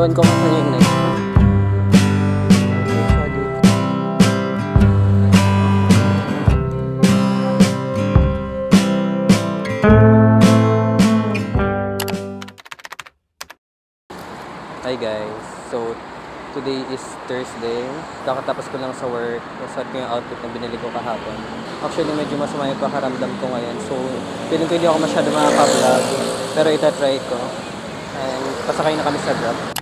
Ewan ko kung saan yung next. Hi guys, so today is Thursday. Kakatapos ko lang sa work. Nasuot ko yung outfit na binili ko kahapon. Actually, medyo masama yung pakaramdam ko ngayon. So, feeling ko hindi ako masyado makaka-vlog. Pero itatry ko. And pasakay na kami sa Grab.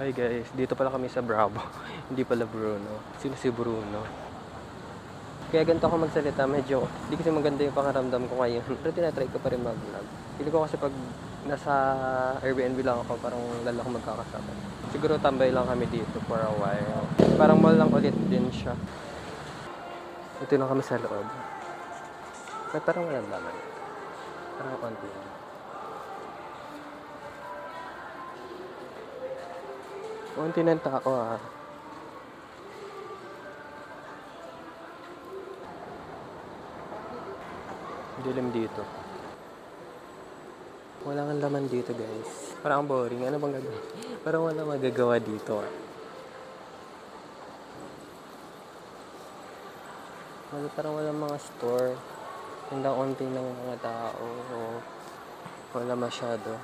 Hi guys, dito pala kami sa Bravo. Hindi pala Bruno. Sino si Bruno? Kaya ganito ako magsalita, medyo hindi kasi maganda yung pakaramdam ko ngayon. Pero tinatry ko pa rin mag-vlog. Feeling ko kasi pag nasa Airbnb lang ako, parang lalo ako magkakasama. Siguro tambay lang kami dito for a while. Parang mall lang ulit din siya. Ito lang kami sa loob. But parang walang laman. Parang konti lang. Konti ng tao ah. Dilim dito. Wala kang laman dito guys. Parang boring. Ano bang gagawin? Parang wala magagawa dito ah. Parang walang mga store. Hanggang unti lang mga tao. Wala masyado.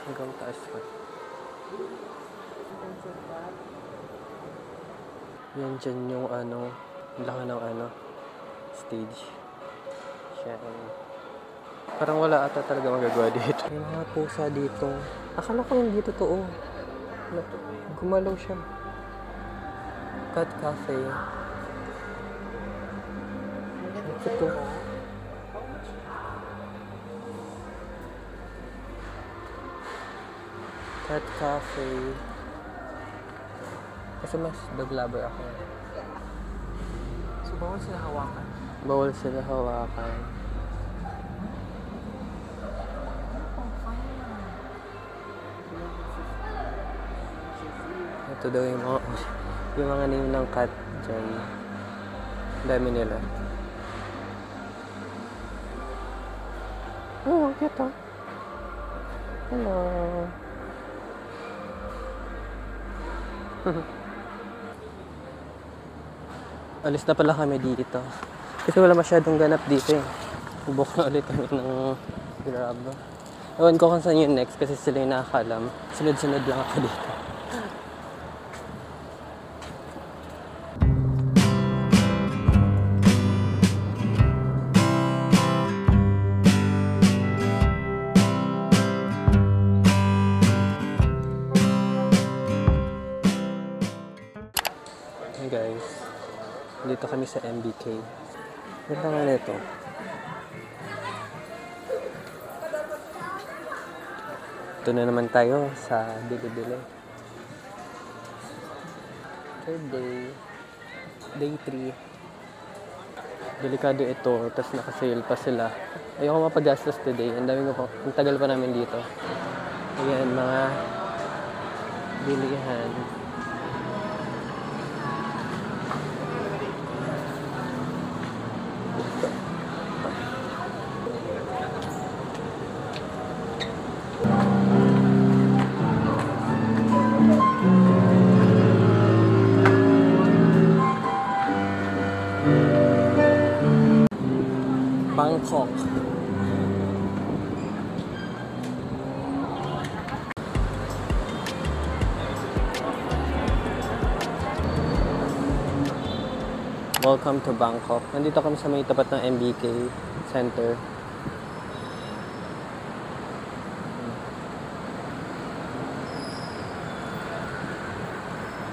Hanggang taas pa. Yan dyan yung ano. Laki ng ano. Stage. Siya. Parang wala ata talaga magagawa dito. May mga pusa dito. Akala ko hindi totoo. Gumalaw siya. Cat Cafe. Ito. Cat Cafe. Kasi mas dog lover ako. So, bawal sila hawakan? Bawal sila hawakan. Ito daw yung mga name ng cat dyan. Dami nila. Oh, kita. Hello. Alis na pala kami dito. Kasi wala masyadong ganap dito eh. Book na ulit kami ng Grab. Ewan ko kung saan yung next kasi sila yung nakakalam. Sunod-sunod lang ako dito. Hey guys, dito kami sa MBK. Ganda nga nito. Ito na naman tayo sa Bili-Bili. Third day. Day 3. Delikado ito, tapos nakasale pa sila. Ayoko mapagastos today. Ang tagal pa namin dito. Ayan, mga bilihan. Bangkok. Welcome to Bangkok. Nandito kami sa may tapat ng MBK Center.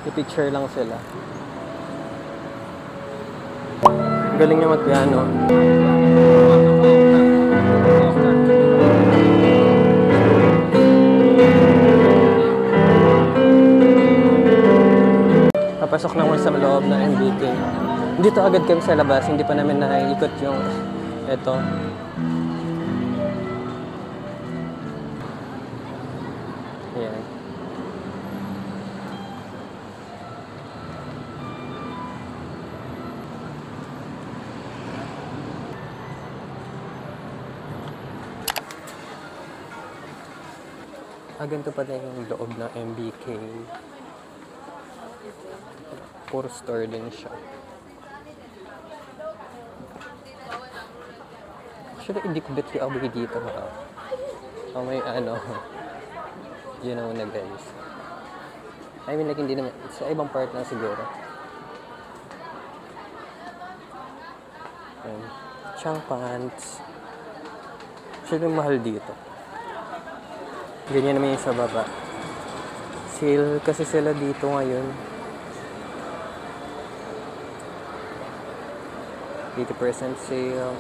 I-picture lang sila. Galing niya mag-piano. Papasok naman sa loob ng MBK. Dito agad kami sa labas, hindi pa namin naiikot yung ito. Ayan. Ganito pala yung loob ng MBK. Puro store din siya. Actually, hindi ko bet yung away dito ha. May you know na guys. I mean, like, hindi naman, sa ibang part na siguro. Chang pants. Actually, mahal dito. Ganyan naman yung sa baba. Sale kasi sila dito ngayon. 80% sale.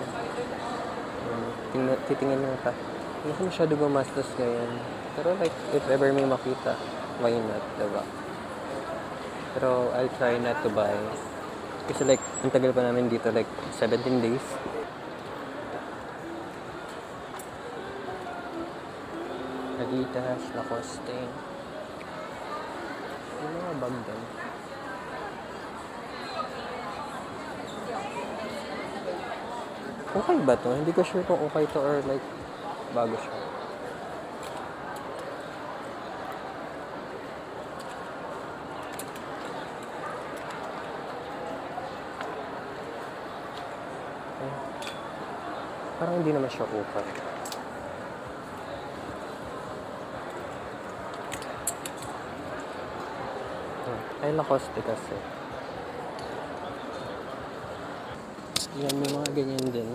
Titingnan nyo pa. Hindi ko masyado gumastos ngayon. Pero like, if ever may makita, why not, diba? Pero I'll try not to buy. Kasi like, ang tagal pa namin dito, like 17 days. Adidas, Lacoste. Yung mga bag din. Okay ba to? Hindi ko sure kung okay to or like bago siya. Okay. Parang hindi naman siya okay. Ay, Lacoste kasi. Yan, may mga ganyan din.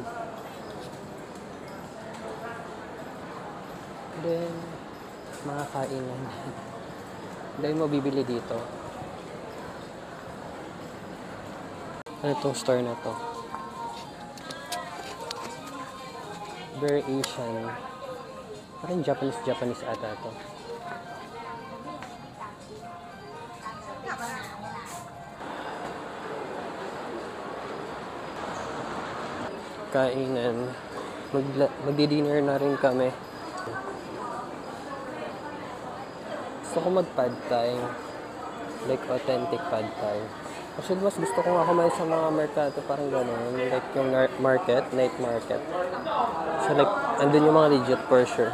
Then, mga kainan. Dahil mo bibili dito. Ano itong store na to? Very Asian. Parang Japanese ata to. Kainan. Magdi-dinner na rin kami. Gusto ko mag-pad thai. Like authentic pad thai. Actually, mas gusto ko nga kumain sa mga merkato. Parang gano'n. Like yung market, night market. So like, andun yung mga legit for sure.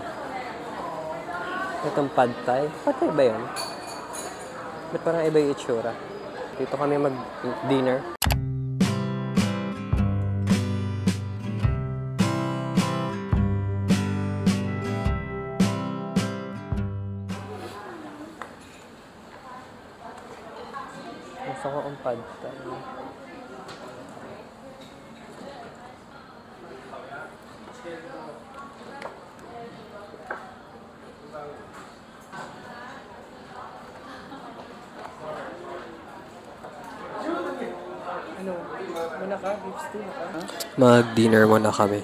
Itong pad thai. Pad thai ba yun? Ba't parang iba yung itsura? Dito kami mag-dinner. Gusto ko ang pad thai. Ano? Muna ka? Beef stew na ka? Mag-dinner muna kami.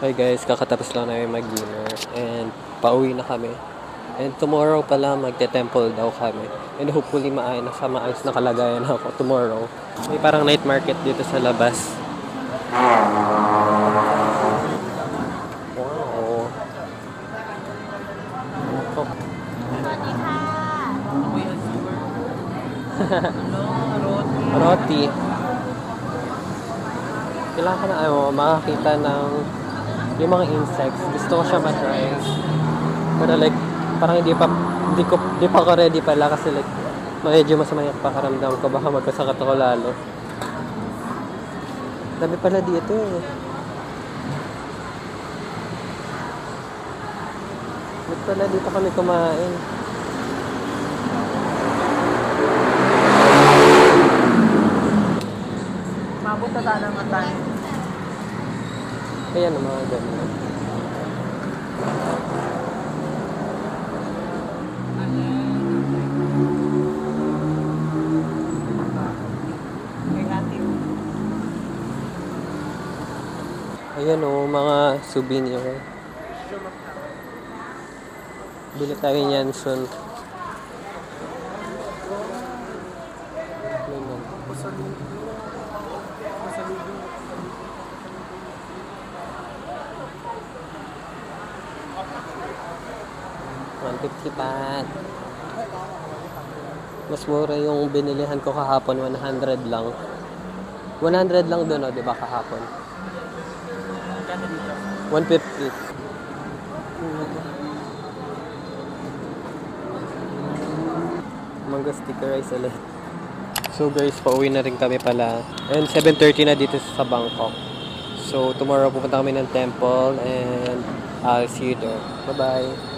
Hi guys, kakatapos lang namin mag-dinner and pauwi na kami. And tomorrow pala magte-temple daw kami. And hopefully nasa maayos na kalagayan ako tomorrow. May parang night market dito sa labas. Wow. Roti. Kailangan ka na makakita ng yung mga insects. Gusto ko siya ma-try. Pero like, parang di pa ako ready pala kasi like, medyo masama yung pakaramdam ko. Baka magkasakit ako lalo. Dami pala dito eh. Ba't pala dito kami kumain? Mabot na tayo ng tayo. Kaya mga ganun. Ayan o, mga souvenir. Bili tayo niyan soon. Ayan. $150 pat. Mas mura yung binilihan ko kahapon, 100 lang. 100 lang doon, di ba, kahapon? Magkano dito? 150. Manga sticker rice ulit. So guys, pauwi na rin kami pala. And 7:30 na dito sa Bangkok. So tomorrow pupunta kami ng temple and I'll see you there. Bye-bye.